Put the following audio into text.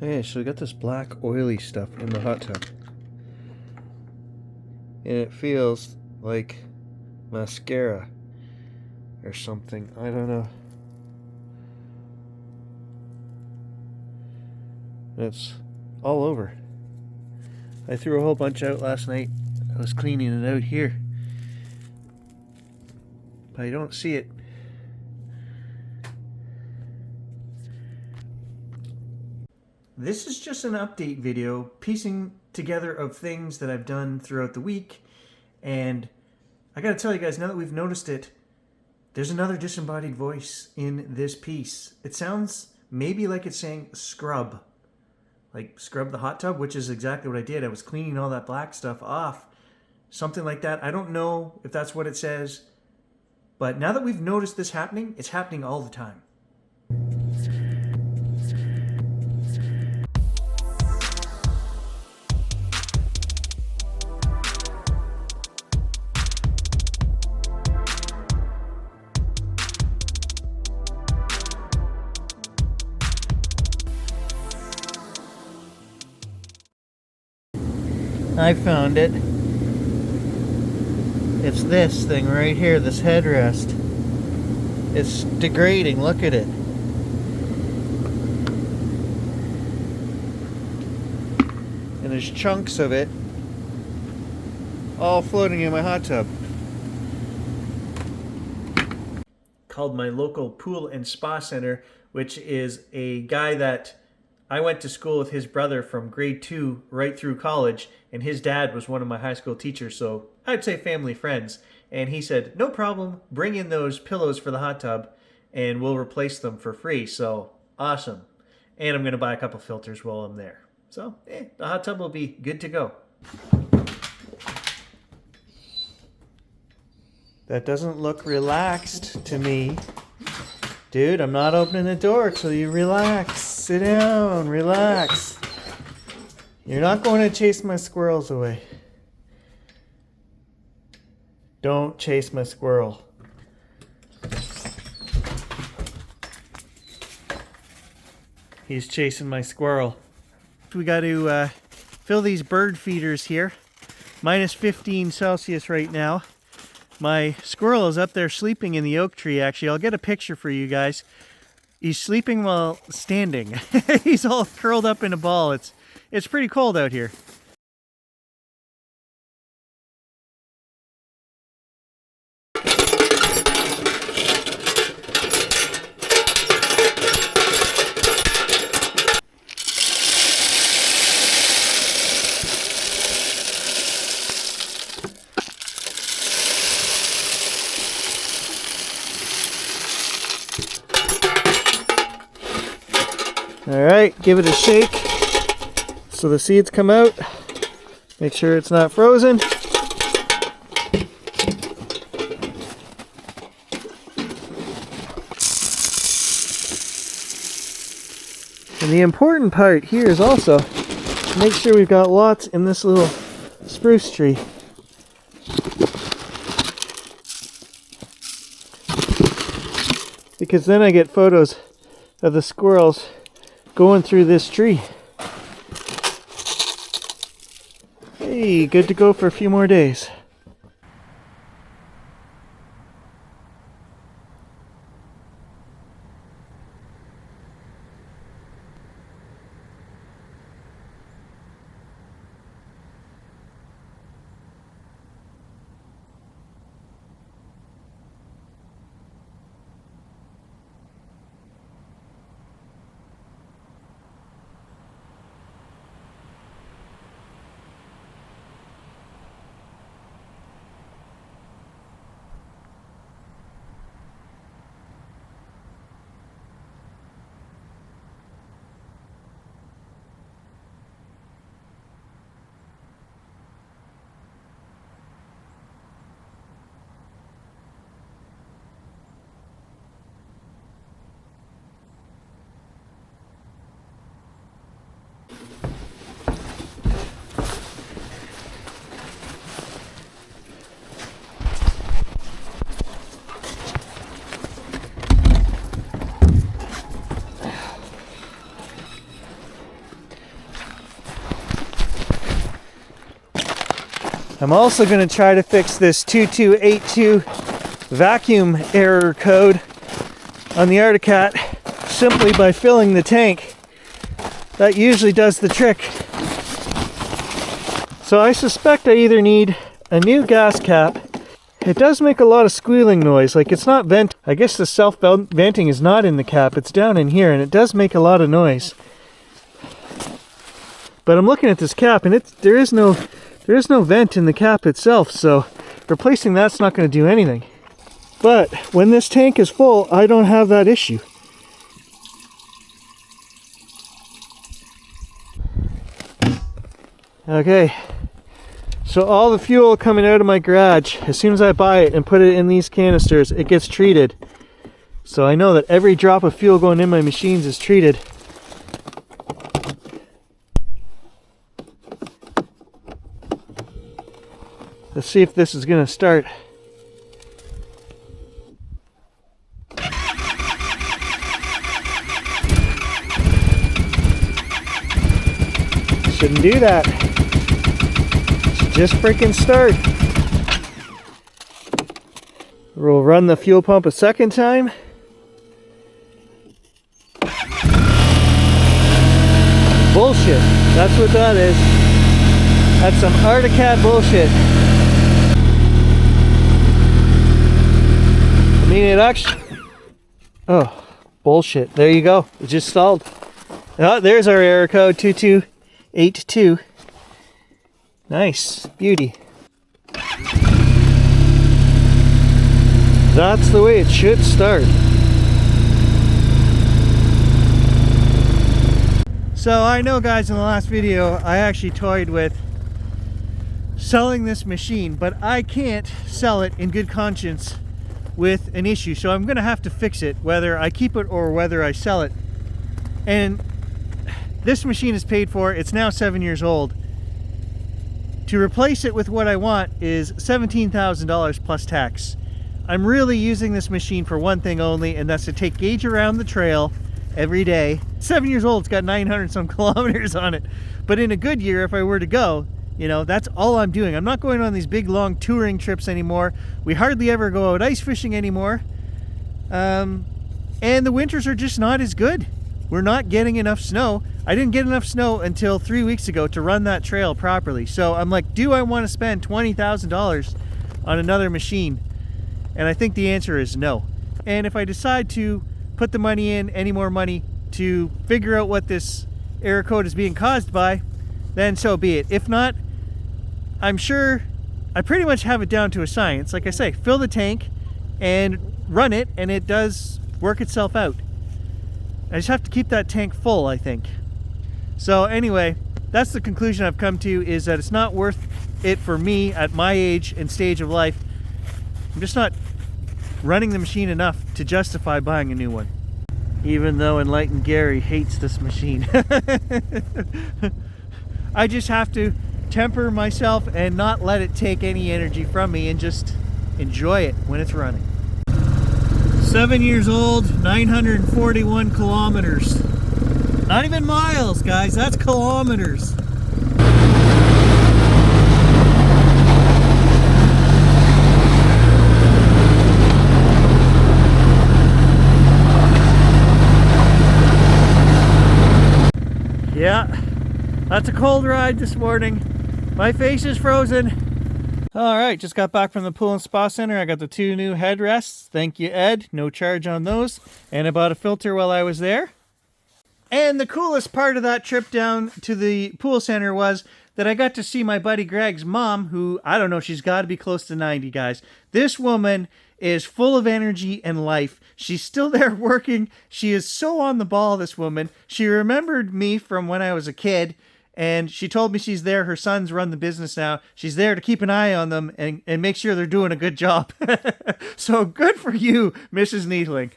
Okay, so we got this black oily stuff in the hot tub. And it feels like mascara or something. I don't know. It's all over. I threw a whole bunch out last night. I was cleaning it out here. But I don't see it. This is just an update video, piecing together of things that I've done throughout the week. And I gotta tell you guys, now that we've noticed it, there's another disembodied voice in this piece. It sounds maybe like it's saying scrub. Like scrub the hot tub, which is exactly what I did. I was cleaning all that black stuff off. Something like that. I don't know if that's what it says. But now that we've noticed this happening, it's happening all the time. I found it. It's this thing right here, this headrest. It's degrading, look at it. And there's chunks of it all floating in my hot tub. Called my local pool and spa center, which is a guy that I went to school with his brother from grade 2 right through college, and his dad was one of my high school teachers, so I'd say family friends. And he said, no problem, bring in those pillows for the hot tub and we'll replace them for free. So awesome. And I'm going to buy a couple filters while I'm there. So the hot tub will be good to go. That doesn't look relaxed to me. Dude, I'm not opening the door till you relax. Sit down, relax. You're not going to chase my squirrels away. Don't chase my squirrel. He's chasing my squirrel. We got to fill these bird feeders here. Minus 15 Celsius right now. My squirrel is up there sleeping in the oak tree, actually. I'll get a picture for you guys. He's sleeping while standing. He's all curled up in a ball. It's pretty cold out here. All right, give it a shake so the seeds come out. Make sure it's not frozen. And the important part here is also to make sure we've got lots in this little spruce tree. Because then I get photos of the squirrels going through this tree. Hey, good to go for a few more days. I'm also going to try to fix this 2282 vacuum error code on the Arctic Cat simply by filling the tank. That usually does the trick. So I suspect I either need a new gas cap. It does make a lot of squealing noise, like it's not vent. I guess the self-venting is not in the cap, it's down in here, and it does make a lot of noise. But I'm looking at this cap, and there is no vent in the cap itself, so replacing that's not going to do anything. But when this tank is full, I don't have that issue. Okay, so all the fuel coming out of my garage, as soon as I buy it and put it in these canisters, it gets treated. So I know that every drop of fuel going in my machines is treated. Let's see if this is going to start. Shouldn't do that. Should just freaking start. We'll run the fuel pump a second time. Bullshit. That's what that is. That's some Arctic Cat bullshit. I mean, it actually... Oh, bullshit. There you go. It just stalled. Oh, there's our error code, 2282. Nice. Beauty. That's the way it should start. So I know, guys, in the last video I actually toyed with selling this machine, but I can't sell it in good conscience with an issue, so I'm gonna have to fix it, whether I keep it or whether I sell it. And this machine is paid for. It's now 7 years old. To replace it with what I want is $17,000 plus tax. I'm really using this machine for one thing only, and that's to take Gage around the trail every day. 7 years old, it's got 900 some kilometers on it. But in a good year, if I were to go, you know, that's all I'm doing. I'm not going on these big long touring trips anymore. We hardly ever go out ice fishing anymore. And the winters are just not as good. We're not getting enough snow. I didn't get enough snow until 3 weeks ago to run that trail properly. So I'm like, do I want to spend $20,000 on another machine? And I think the answer is no. And if I decide to put the money in, any more money, to figure out what this error code is being caused by, then so be it. If not, I'm sure I pretty much have it down to a science. Like I say, fill the tank and run it, and it does work itself out. I just have to keep that tank full, I think. So anyway, that's the conclusion I've come to, is that it's not worth it for me at my age and stage of life. I'm just not running the machine enough to justify buying a new one. Even though Enlightened Gary hates this machine. I just have to temper myself and not let it take any energy from me and just enjoy it when it's running. 7 years old, 941 kilometers. Not even miles, guys, that's kilometers. Yeah, that's a cold ride this morning. My face is frozen. All right, just got back from the pool and spa center. I got the 2 new headrests. Thank you, Ed. No charge on those. And I bought a filter while I was there. And the coolest part of that trip down to the pool center was that I got to see my buddy Greg's mom, who, I don't know, she's got to be close to 90, guys. This woman is full of energy and life. She's still there working. She is so on the ball, this woman. She remembered me from when I was a kid, and she told me she's there. Her sons run the business now. She's there to keep an eye on them and make sure they're doing a good job. So good for you, Mrs. Needling.